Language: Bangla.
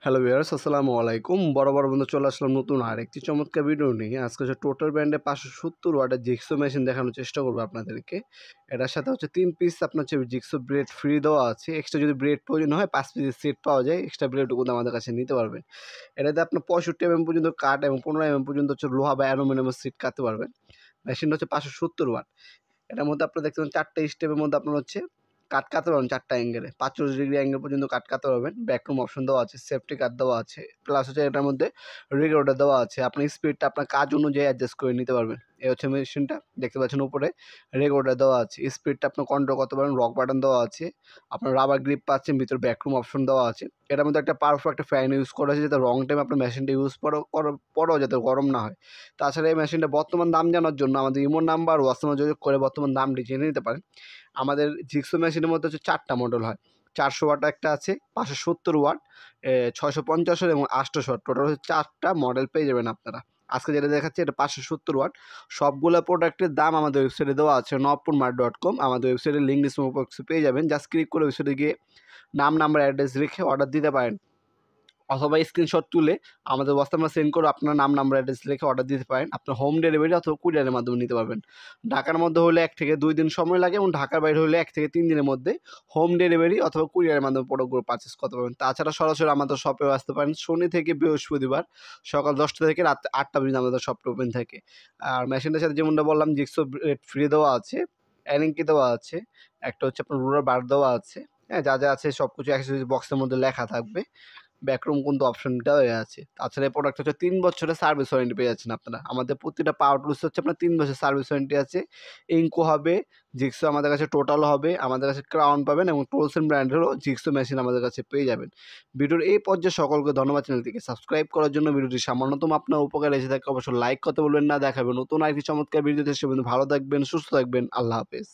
হ্যালো ভিউয়ার্স, আসসালামু আলাইকুম। বড় বন্ধু চলে আসলাম নতুন আরেকটি চমৎকার ভিডিও নিয়ে। আজকে হচ্ছে টোটাল ব্র্যান্ডের 570 ওয়াটের জিগসো মেশিন দেখানোর চেষ্টা করবো আপনাদেরকে। এটার সাথে হচ্ছে 3 পিস আপনার হচ্ছে জিগসো ব্লেড ফ্রি দেওয়া আছে। এক্সট্রা যদি ব্লেড প্রয়োজন হয় 5 পিসের সেট পাওয়া যায়। এক্সট্রা ব্লেডও কিন্তু আমাদের কাছে নিতে পারবেন। এটাতে আপনার 65 পর্যন্ত কাঠ এবং 15 পর্যন্ত হচ্ছে লোহা বা অ্যালুমিনিয়ামের সেট কাটতে পারবেন। মেশিনটা হচ্ছে 570 ওয়াট। এটার মধ্যে আপনারা দেখতে পাচ্ছেন 4টা স্টেপের মধ্যে আপনার হচ্ছে কাট কাটতে পারবেন 4টা অ্যাঙ্গেলে 45 ডিগ্রি অ্যাঙ্গেল পর্যন্ত কাট কাটতে পারবেন। ব্যাকরুম অপশন দেওয়া আছে, সেফটি কাট দেওয়া আছে, প্লাস হচ্ছে এটার মধ্যে রেগুলেটর দেওয়া আছে। আপনি স্পিডটা আপনার কাজ অনুযায়ী অ্যাডজাস্ট করে নিতে পারবেন। এই হচ্ছে মেশিনটা, দেখতে পাচ্ছেন উপরে রেগুলেটর দেওয়া আছে। স্পিডটা আপনার কন্ট্রোল করতে পারেন, রক বাটন দেওয়া আছে, আপনার রাবার গ্রিপ পাচ্ছেন, ভিতরে ব্যাকরুম অপশন দেওয়া আছে। এটার মধ্যে একটা পাওয়ারফুল একটা ফ্যান ইউজ করা আছে, যাতে রং টাইম আপনার মেশিনটা ইউজ করার পরেও যাতে গরম না হয়। তাছাড়া এই মেশিনটা বর্তমান দাম জানার জন্য আমাদের ইমো নাম্বার হোয়াটসঅ্যাপে যোগাযোগ করে বর্তমান দামটি জেনে নিতে পারেন। আমাদের জিক্সো মেশিনের মধ্যে হচ্ছে 4টা মডেল হয়। 400 ওয়াট একটা আছে, 570 ওয়াট, 650 এবং 800 ওয়াট। টোটাল হচ্ছে 4টা মডেল পেয়ে যাবেন আপনারা। আজকে যেটা দেখাচ্ছি এটা 570 ওয়াট। সবগুলো প্রোডাক্টের দাম আমাদের ওয়েবসাইটে দেওয়া আছে navpunmart.com। আমাদের ওয়েবসাইটের লিঙ্ক ডিসক্রিপশন বক্সে পেয়ে যাবেন। জাস্ট ক্লিক করে ওয়েবসাইটে গিয়ে নাম, নাম্বার, অ্যাড্রেস রেখে অর্ডার দিতে পারেন, অথবা স্ক্রিনশট তুলে আমাদের হোয়াটসঅ্যাপে আমরা সেন্ড করে আপনার নাম, নাম্বার, অ্যাড্রেস লিখে অর্ডার দিতে পারেন। আপনার হোম ডেলিভারি অথবা কুরিয়ারের মাধ্যমে নিতে পারবেন। ঢাকার মধ্যে হলে 1 থেকে 2 দিন সময় লাগে এবং ঢাকার বাইরে হলে 1 থেকে 3 দিনের মধ্যে হোম ডেলিভারি অথবা কুরিয়ারের মাধ্যমে প্রোডাক্টগুলো পারচেস করতে পারবেন। তাছাড়া সরাসরি আমাদের শপেও আসতে পারেন। শনি থেকে বৃহস্পতিবার সকাল 10টা থেকে রাত 8টা পর্যন্ত আমাদের শপটা ওপেন থাকে। আর মেশিনটার সাথে যেমনটা বললাম জিক্সো ব্লেড ফ্রি দেওয়া আছে, অ্যালিঙ্কি দেওয়া আছে, একটা হচ্ছে আপনার রুলার বার দেওয়া আছে। হ্যাঁ, যা আছে সব কিছু অ্যাক্সেসরিজ বক্সের মধ্যে লেখা থাকবে। ব্যাকরুম কিন্তু অপশন দেওয়া আছে। তাছাড়া এই প্রোডাক্ট হচ্ছে 3 বছরের সার্ভিস ওয়ারেন্টি পেয়ে যাচ্ছেন আপনারা। আমাদের প্রতিটা পাওয়ার টুলস হচ্ছে আপনার 3 বছরের সার্ভিস ওয়ারেন্টি আছে। ইনকো হবে, জিক্সো আমাদের কাছে টোটাল হবে, আমাদের কাছে ক্রাউন পাবেন এবং টোলসেন ব্র্যান্ডেরও জিক্সো মেশিন আমাদের কাছে পেয়ে যাবেন। ভিডিওর এই পর্যায়ে সকলকে ধন্যবাদ। চ্যানেলটিকে সাবস্ক্রাইব করার জন্য। ভিডিওটি সামান্যতম আপনার উপকারে এসে থাকে অবশ্যই লাইক করতে বলবেন না। দেখাবেন নতুন আরেকটি চমৎকার ভিডিওতে। সে পর্যন্ত ভালো থাকবেন, সুস্থ থাকবেন। আল্লাহ হাফেজ।